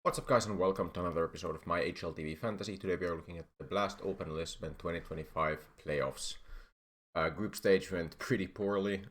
What's up, guys, and welcome to another episode of my HLTV Fantasy. Today we are looking at the Blast Open Lisbon 2025 playoffs. Group stage went pretty poorly.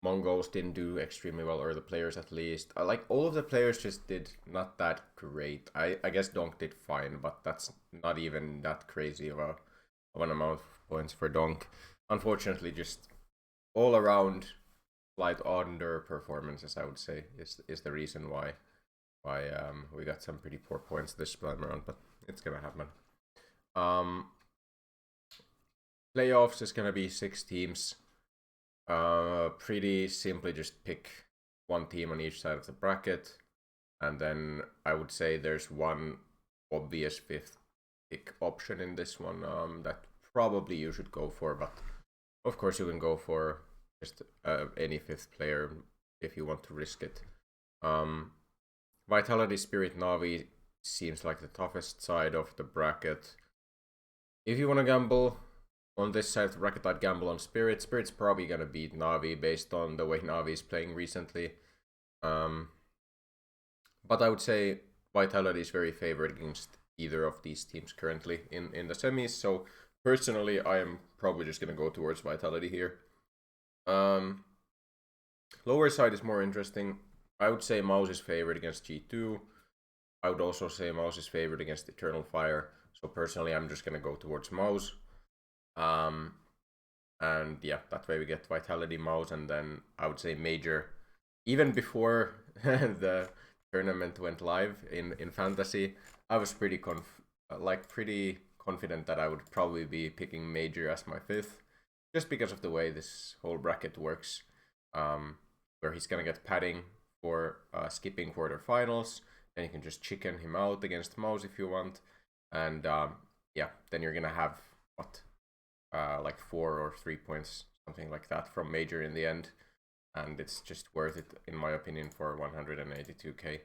Mongols didn't do extremely well, or the players at least. Like, all of the players just did not that great. I guess Donk did fine, but that's not even that crazy of an amount of points for Donk. Unfortunately, just all around slight underperformances, I would say, is the reason why we got some pretty poor points this time around, but it's gonna happen. Playoffs is gonna be 6 teams. Pretty simply just pick one team on each side of the bracket, and then I would say there's one obvious 5th pick option in this one that probably you should go for, but of course you can go for just any 5th player if you want to risk it. Vitality, Spirit, Navi seems like the toughest side of the bracket. If you want to gamble on this side of the bracket, I'd gamble on Spirit. Spirit's probably going to beat Navi based on the way Navi is playing recently. But I would say Vitality is very favored against either of these teams currently in the semis. So personally, I am probably just going to go towards Vitality here. Lower side is more interesting. I would say Mouse is favored against G2. I would also say Mouse is favored against Eternal Fire. So personally, I'm just going to go towards Mouse. And yeah, that way we get Vitality, Mouse, and then I would say Major. Even before the tournament went live in Fantasy, I was pretty confident that I would probably be picking Major as my 5th. Just because of the way this whole bracket works. Where he's going to get padding for skipping quarterfinals. Then you can just chicken him out against Mouse if you want. And yeah, then you're going to have, like 4 or 3 points, something like that from Major in the end. And it's just worth it, in my opinion, for 182k.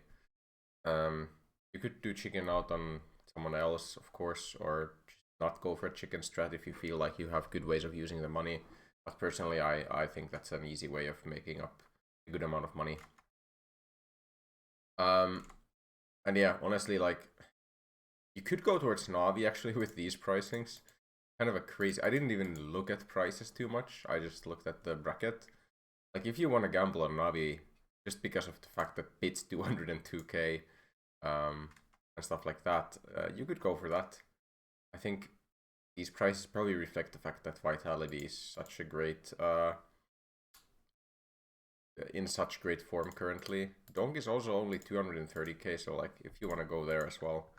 You could do chicken out on someone else, of course, or just not go for a chicken strat if you feel like you have good ways of using the money. But personally, I think that's an easy way of making up a good amount of money. And yeah, honestly, like, you could go towards Navi actually with these pricings. Kind of a crazy. I didn't even look at prices too much. I just looked at the bracket. Like, if you want to gamble on Navi, just because of the fact that Bit's 202k, and stuff like that, you could go for that. I think these prices probably reflect the fact that Vitality is such a great, in such great form currently. Donk is also only 230k, so like, if you want to go there as well,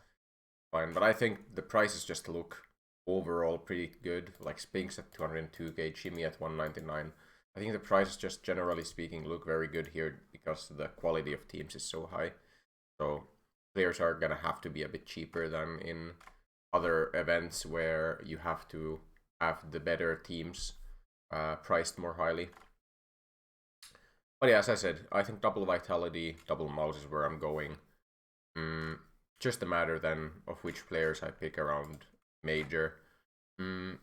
fine. But I think the prices just look overall pretty good. Like Spinks at 202k, Jimmy at 199. I think the prices, just generally speaking, look very good here because the quality of teams is so high. So players are gonna have to be a bit cheaper than in other events where you have to have the better teams priced more highly. But yeah, as I said, I think double Vitality, double Mouse is where I'm going. Just a matter then of which players I pick around Major. There's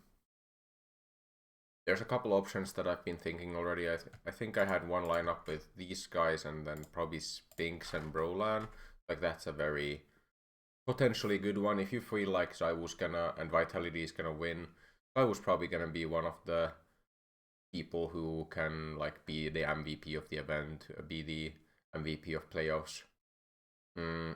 a couple options that I've been thinking already. I think I had one lineup with these guys and then probably Spinks and Brolan. Like, that's a very potentially good one. If you feel like Zaiwu's gonna and Vitality is gonna win, Zaiwu's probably gonna be one of the people who can like be the MVP of the event, be the MVP of playoffs. And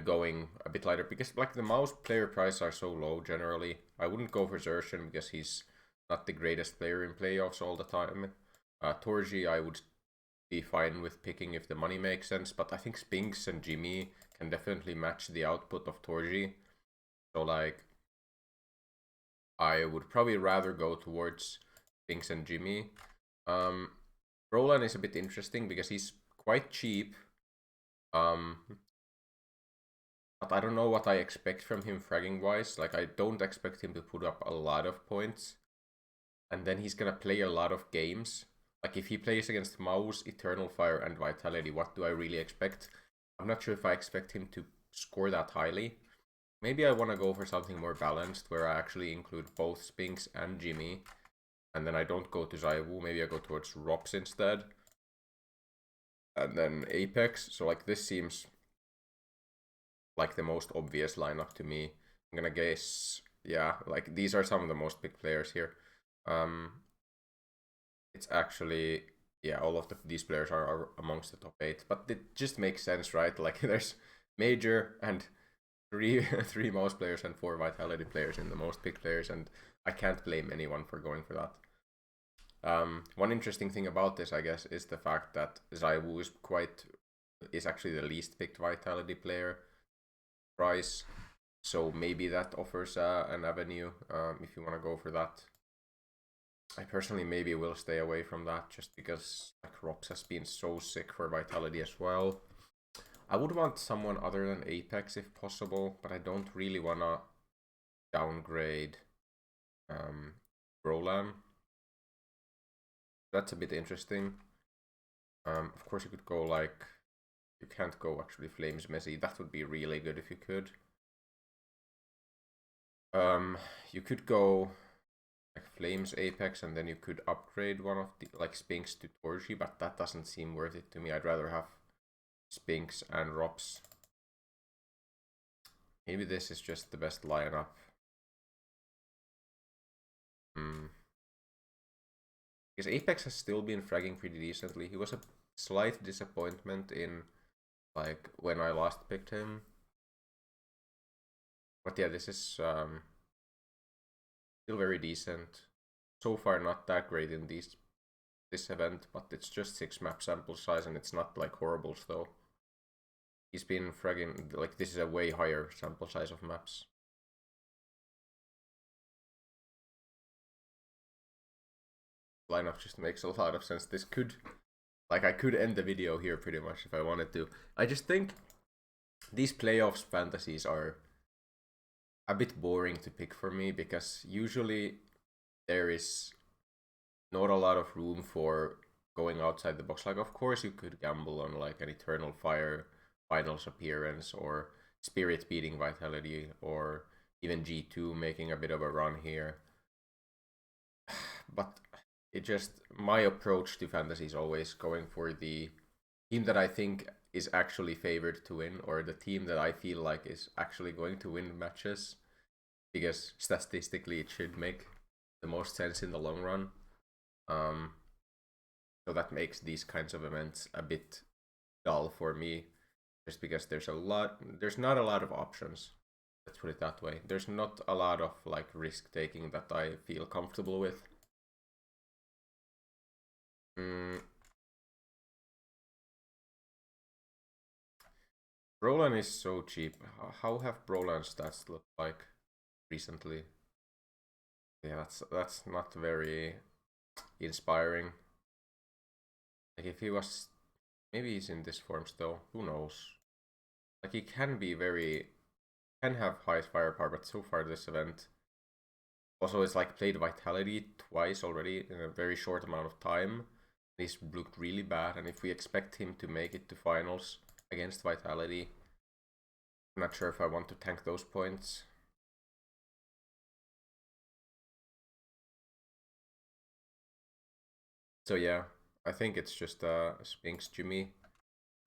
going a bit lighter because like the Mouse player prices are so low generally. I wouldn't go for Zershan because he's not the greatest player in playoffs all the time. Torji I would be fine with picking if the money makes sense, but I think Spinks and Jimmy can definitely match the output of Torji. So like, I would probably rather go towards Spinks and Jimmy. Roland is a bit interesting because he's quite cheap. But I don't know what I expect from him fragging wise. Like, I don't expect him to put up a lot of points. And then he's gonna play a lot of games. Like, if he plays against Mouse, Eternal Fire, and Vitality, what do I really expect? I'm not sure if I expect him to score that highly. Maybe I want to go for something more balanced, where I actually include both Spinks and Jimmy. And then I don't go to Zaiwu, maybe I go towards Rops instead. And then Apex, so like this seems like the most obvious lineup to me. I'm gonna guess, yeah, like these are some of the most picked players here. It's actually, yeah, all of these players are amongst the top 8, but it just makes sense, right? Like there's Major and three mouse players and 4 vitality players in the most picked players, and I can't blame anyone for going for that. One interesting thing about this, I guess, is the fact that Zaiwu is actually the least picked vitality player price, so maybe that offers an avenue if you want to go for that. I personally maybe will stay away from that just because like Rops has been so sick for vitality as well. I would want someone other than Apex if possible, but I don't really want to downgrade Roland. That's a bit interesting. Of course you could go like, you can't go actually Flames Messi. That would be really good if you could. You could go like Flames Apex and then you could upgrade one of the like Spinks to Torji, but that doesn't seem worth it to me. I'd rather have Spinks and Rops. Maybe this is just the best lineup. Because Apex has still been fragging pretty decently. He was a slight disappointment in like when I last picked him. But yeah, this is still very decent. So far not that great in this event, but it's just 6 map sample size and it's not like horrible though. He's been fragging, like this is a way higher sample size of maps. Lineup just makes a lot of sense. This could, like I could end the video here pretty much if I wanted to. I just think these playoffs fantasies are a bit boring to pick for me because usually there is not a lot of room for going outside the box. Like of course you could gamble on like an Eternal Fire finals appearance or Spirit beating Vitality or even G2 making a bit of a run here. But it just, my approach to fantasy is always going for the team that I think is actually favored to win, or the team that I feel like is actually going to win matches, because statistically it should make the most sense in the long run. So that makes these kinds of events a bit dull for me, just because there's not a lot of options. Let's put it that way. There's not a lot of like risk taking that I feel comfortable with. Roland is so cheap. How have Roland stats looked like recently? Yeah, that's not very inspiring. Like if he was, maybe he's in this form still. Who knows? Like he can have high firepower, but so far this event also it's like played Vitality twice already in a very short amount of time. He's looked really bad, and if we expect him to make it to finals against Vitality, I'm not sure if I want to tank those points. So yeah, I think it's just Spinks Jimmy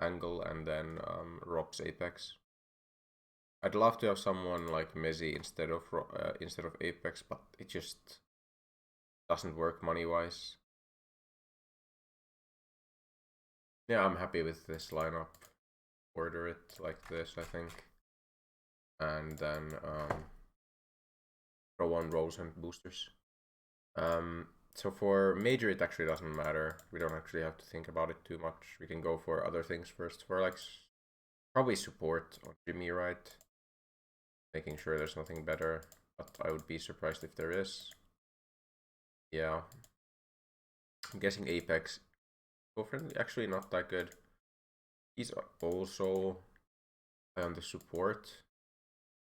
angle and then Rob's Apex. I'd love to have someone like Messi instead of Apex, but it just doesn't work money wise. Yeah, I'm happy with this lineup. Order it like this, I think, and then throw on rolls and boosters. So for Major, it actually doesn't matter. We don't actually have to think about it too much. We can go for other things first. For like probably support on Jimmy, right? Making sure there's nothing better, but I would be surprised if there is. Yeah. I'm guessing Apex. Go-friendly, actually not that good. He's also on the support.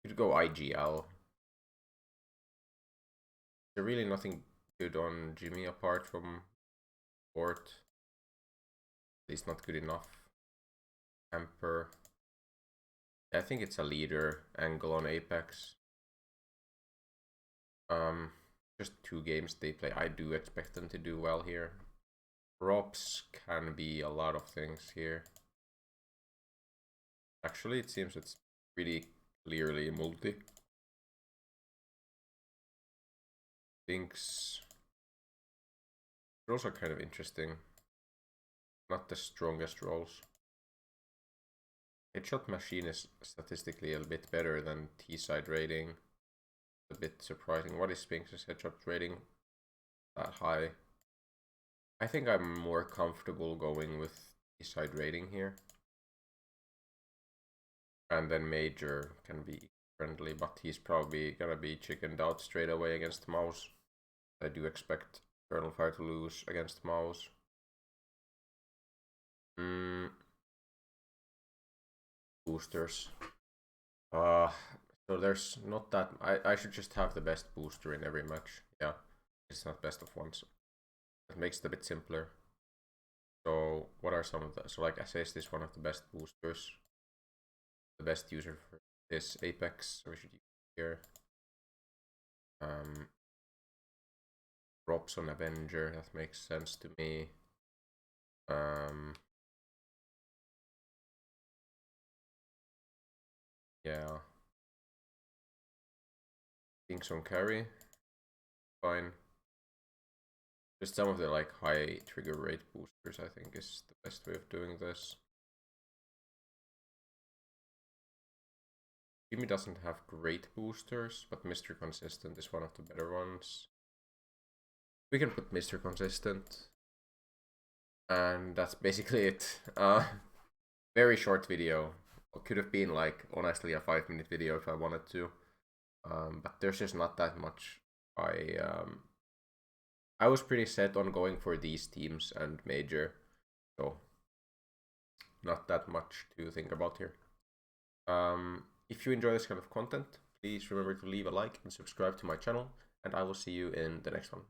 You'd go IGL. There's really nothing good on Jimmy apart from support. At least not good enough. Emperor. I think it's a leader angle on Apex. Just 2 games they play. I do expect them to do well here. Props can be a lot of things here. Actually, it seems it's pretty clearly multi. Thinks rolls are kind of interesting. Not the strongest rolls. Headshot machine is statistically a bit better than T-side rating. A bit surprising. What is Spinx's headshot rating that high? I think I'm more comfortable going with T-side rating here. And then Major can be friendly, but he's probably gonna be chickened out straight away against Mouse. I do expect Eternal Fire to lose against Mouse. Boosters. So there's not that. I should just have the best booster in every match. Yeah, it's not best of ones. It makes it a bit simpler. So what are some of the? So like Assist is one of the best boosters. The best user for this Apex, so we should use it here. Drops on Avenger, that makes sense to me. Yeah. Things on carry, fine. Just some of the like high trigger rate boosters, I think, is the best way of doing this. Jimmy doesn't have great boosters, but Mr. Consistent is one of the better ones. We can put Mr. Consistent. And that's basically it. Very short video. It could have been like, honestly, a 5-minute video if I wanted to. But there's just not that much. I was pretty set on going for these teams and Major. So, not that much to think about here. If you enjoy this kind of content, please remember to leave a like and subscribe to my channel, and I will see you in the next one.